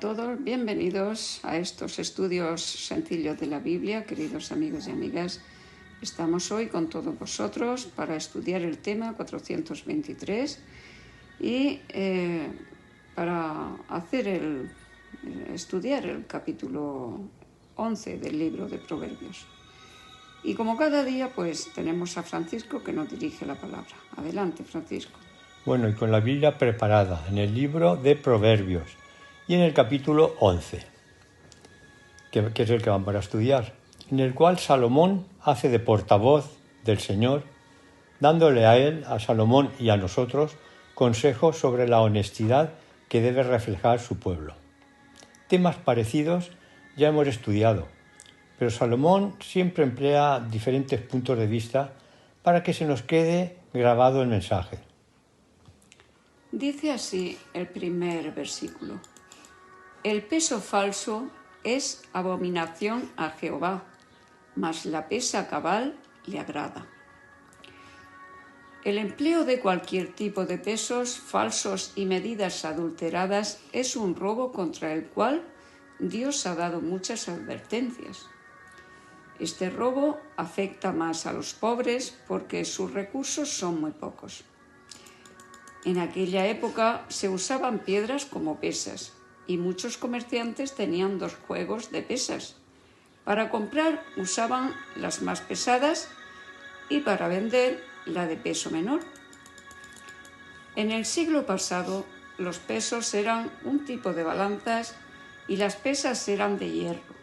todos, bienvenidos a estos estudios sencillos de la Biblia, queridos amigos y amigas. Estamos hoy con todos vosotros para estudiar el tema 423 y para estudiar el capítulo 11 del libro de Proverbios. Y como cada día, pues tenemos a Francisco que nos dirige la palabra. Adelante, Francisco. Bueno, y con la Biblia preparada en el libro de Proverbios y en el capítulo 11, que es el que vamos a estudiar, en el cual Salomón hace de portavoz del Señor, dándole a él, a Salomón y a nosotros, consejos sobre la honestidad que debe reflejar su pueblo. Temas parecidos ya hemos estudiado, pero Salomón siempre emplea diferentes puntos de vista para que se nos quede grabado el mensaje. Dice así el primer versículo: el peso falso es abominación a Jehová, mas la pesa cabal le agrada. El empleo de cualquier tipo de pesos falsos y medidas adulteradas es un robo contra el cual Dios ha dado muchas advertencias. Este robo afecta más a los pobres porque sus recursos son muy pocos. En aquella época se usaban piedras como pesas y muchos comerciantes tenían dos juegos de pesas. Para comprar usaban las más pesadas y para vender la de peso menor. En el siglo pasado los pesos eran un tipo de balanzas y las pesas eran de hierro.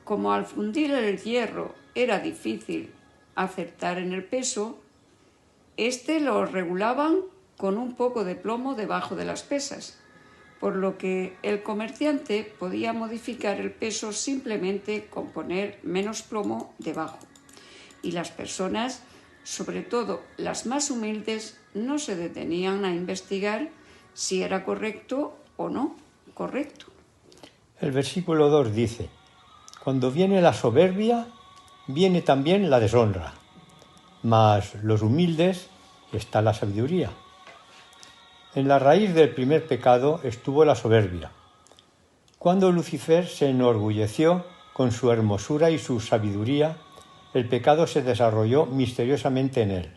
Como al fundir el hierro era difícil acertar en el peso, lo regulaban con un poco de plomo debajo de las pesas, por lo que el comerciante podía modificar el peso simplemente con poner menos plomo debajo. Y las personas, sobre todo las más humildes, no se detenían a investigar si era correcto o no correcto. El versículo 2 dice: cuando viene la soberbia, viene también la deshonra, mas los humildes está la sabiduría. En la raíz del primer pecado estuvo la soberbia. Cuando Lucifer se enorgulleció con su hermosura y su sabiduría, el pecado se desarrolló misteriosamente en él.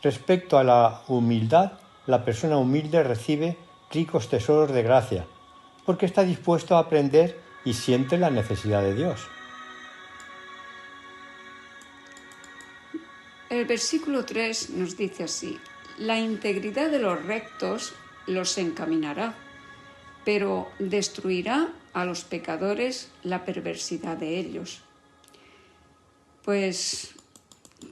Respecto a la humildad, la persona humilde recibe ricos tesoros de gracia, porque está dispuesto a aprender y siente la necesidad de Dios. El versículo 3 nos dice así: la integridad de los rectos los encaminará, pero destruirá a los pecadores la perversidad de ellos. Pues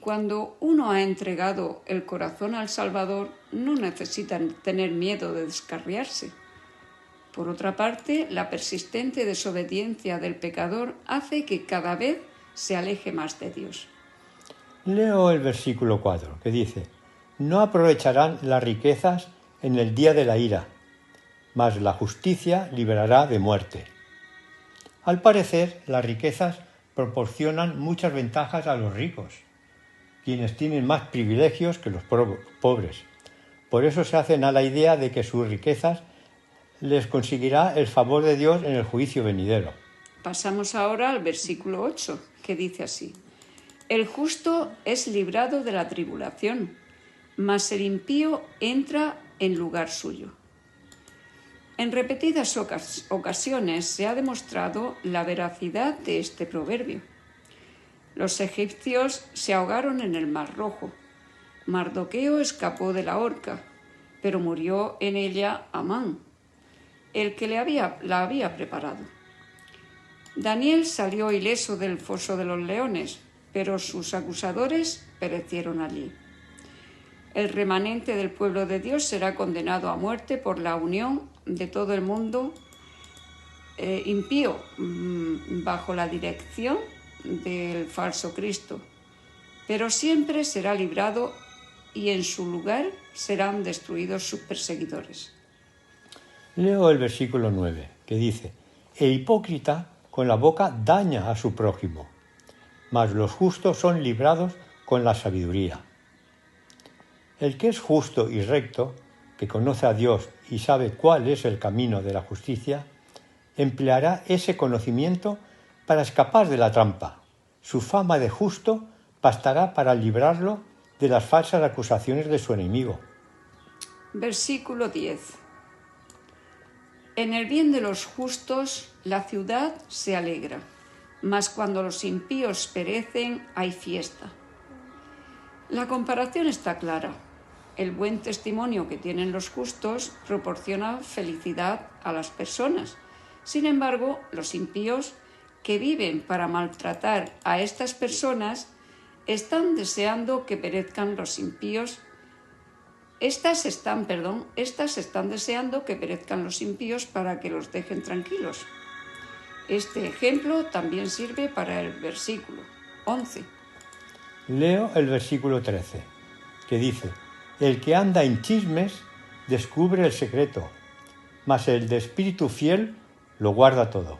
cuando uno ha entregado el corazón al Salvador, no necesita tener miedo de descarriarse. Por otra parte, la persistente desobediencia del pecador hace que cada vez se aleje más de Dios. Leo el versículo 4, que dice: no aprovecharán las riquezas en el día de la ira, mas la justicia librará de muerte. Al parecer, las riquezas proporcionan muchas ventajas a los ricos, quienes tienen más privilegios que los pobres. Por eso se hacen a la idea de que sus riquezas les conseguirá el favor de Dios en el juicio venidero. Pasamos ahora al versículo 8, que dice así: el justo es librado de la tribulación, mas el impío entra en lugar suyo. En repetidas ocasiones se ha demostrado la veracidad de este proverbio. Los egipcios se ahogaron en el Mar Rojo. Mardoqueo escapó de la horca, pero murió en ella Amán, el que la había preparado. Daniel salió ileso del foso de los leones, pero sus acusadores perecieron allí. El remanente del pueblo de Dios será condenado a muerte por la unión de todo el mundo impío bajo la dirección del falso Cristo, pero siempre será librado y en su lugar serán destruidos sus perseguidores. Leo el versículo 9, que dice: el hipócrita con la boca daña a su prójimo, mas los justos son librados con la sabiduría. El que es justo y recto, que conoce a Dios y sabe cuál es el camino de la justicia, empleará ese conocimiento para escapar de la trampa. Su fama de justo bastará para librarlo de las falsas acusaciones de su enemigo. Versículo 10. En el bien de los justos la ciudad se alegra, mas cuando los impíos perecen hay fiesta. La comparación está clara. El buen testimonio que tienen los justos proporciona felicidad a las personas. Sin embargo, los impíos que viven para maltratar a estas personas están deseando que perezcan los impíos. Estas están deseando que perezcan los impíos para que los dejen tranquilos. Este ejemplo también sirve para el versículo 11. Leo el versículo 13, que dice: el que anda en chismes descubre el secreto, mas el de espíritu fiel lo guarda todo.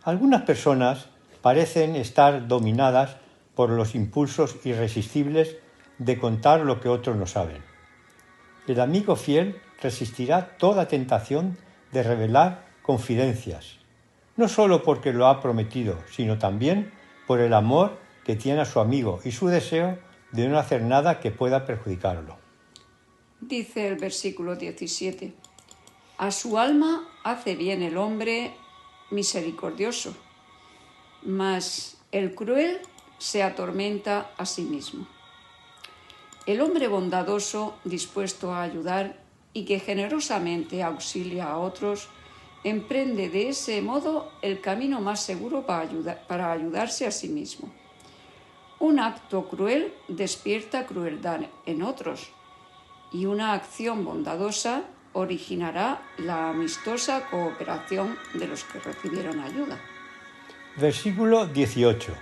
Algunas personas parecen estar dominadas por los impulsos irresistibles de contar lo que otros no saben. El amigo fiel resistirá toda tentación de revelar confidencias, no solo porque lo ha prometido, sino también por el amor que tiene a su amigo y su deseo de no hacer nada que pueda perjudicarlo. Dice el versículo 17: a su alma hace bien el hombre misericordioso, mas el cruel se atormenta a sí mismo. El hombre bondadoso, dispuesto a ayudar y que generosamente auxilia a otros, emprende de ese modo el camino más seguro para ayudarse a sí mismo. Un acto cruel despierta crueldad en otros, y una acción bondadosa originará la amistosa cooperación de los que recibieron ayuda. Versículo 18.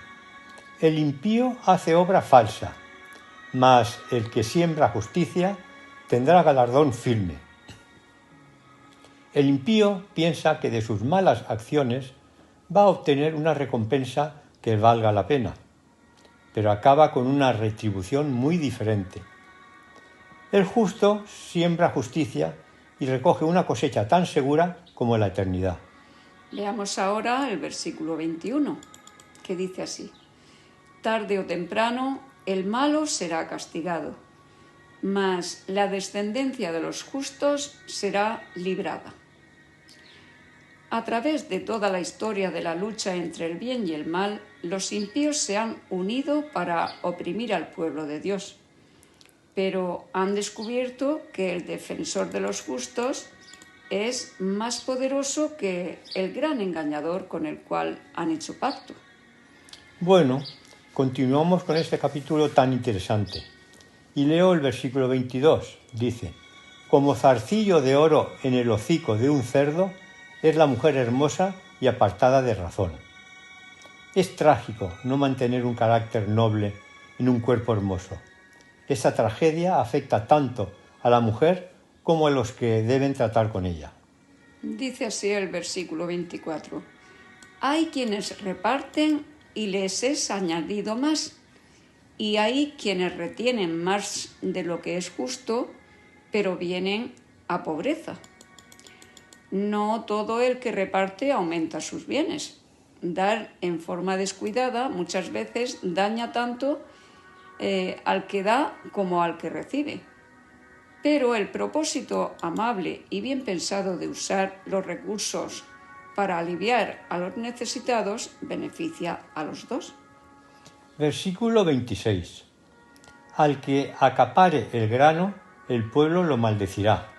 El impío hace obra falsa, mas el que siembra justicia tendrá galardón firme. El impío piensa que de sus malas acciones va a obtener una recompensa que valga la pena, pero acaba con una retribución muy diferente. El justo siembra justicia y recoge una cosecha tan segura como la eternidad. Leamos ahora el versículo 21, que dice así: tarde o temprano el malo será castigado, mas la descendencia de los justos será librada. A través de toda la historia de la lucha entre el bien y el mal, los impíos se han unido para oprimir al pueblo de Dios, pero han descubierto que el defensor de los justos es más poderoso que el gran engañador con el cual han hecho pacto. Bueno, continuamos con este capítulo tan interesante. Y leo el versículo 22. Dice: como zarcillo de oro en el hocico de un cerdo es la mujer hermosa y apartada de razón. Es trágico no mantener un carácter noble en un cuerpo hermoso. Esa tragedia afecta tanto a la mujer como a los que deben tratar con ella. Dice así el versículo 24: hay quienes reparten y les es añadido más, y hay quienes retienen más de lo que es justo, pero vienen a pobreza. No todo el que reparte aumenta sus bienes. Dar en forma descuidada muchas veces daña tanto al que da como al que recibe. Pero el propósito amable y bien pensado de usar los recursos para aliviar a los necesitados beneficia a los dos. Versículo 26. Al que acapare el grano, el pueblo lo maldecirá,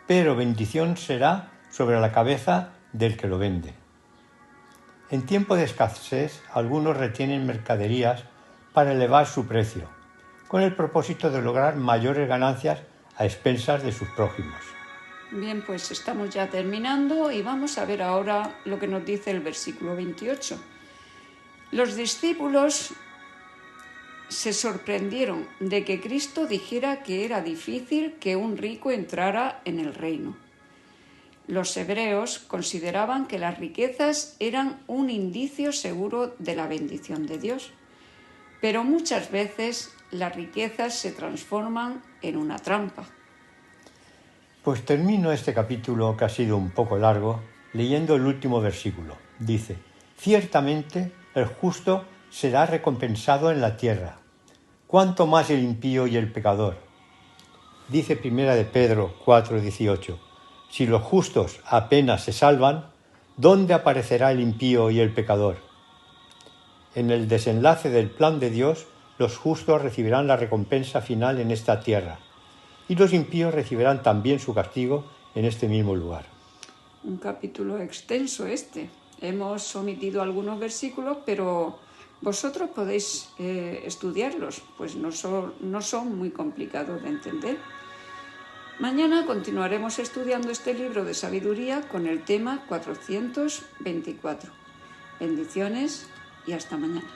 pero bendición será sobre la cabeza del que lo vende. En tiempo de escasez, algunos retienen mercaderías para elevar su precio, con el propósito de lograr mayores ganancias a expensas de sus prójimos. Bien, pues estamos ya terminando y vamos a ver ahora lo que nos dice el versículo 28. Los discípulos se sorprendieron de que Cristo dijera que era difícil que un rico entrara en el reino. Los hebreos consideraban que las riquezas eran un indicio seguro de la bendición de Dios, pero muchas veces las riquezas se transforman en una trampa. Pues termino este capítulo, que ha sido un poco largo, leyendo el último versículo. Dice: ciertamente el justo será recompensado en la tierra, cuánto más el impío y el pecador. Dice Primera de Pedro 4:18: si los justos apenas se salvan, ¿dónde aparecerá el impío y el pecador? En el desenlace del plan de Dios, los justos recibirán la recompensa final en esta tierra, y los impíos recibirán también su castigo en este mismo lugar. Un capítulo extenso este. Hemos omitido algunos versículos, pero vosotros podéis estudiarlos, pues no son muy complicados de entender. Mañana continuaremos estudiando este libro de sabiduría con el tema 424. Bendiciones y hasta mañana.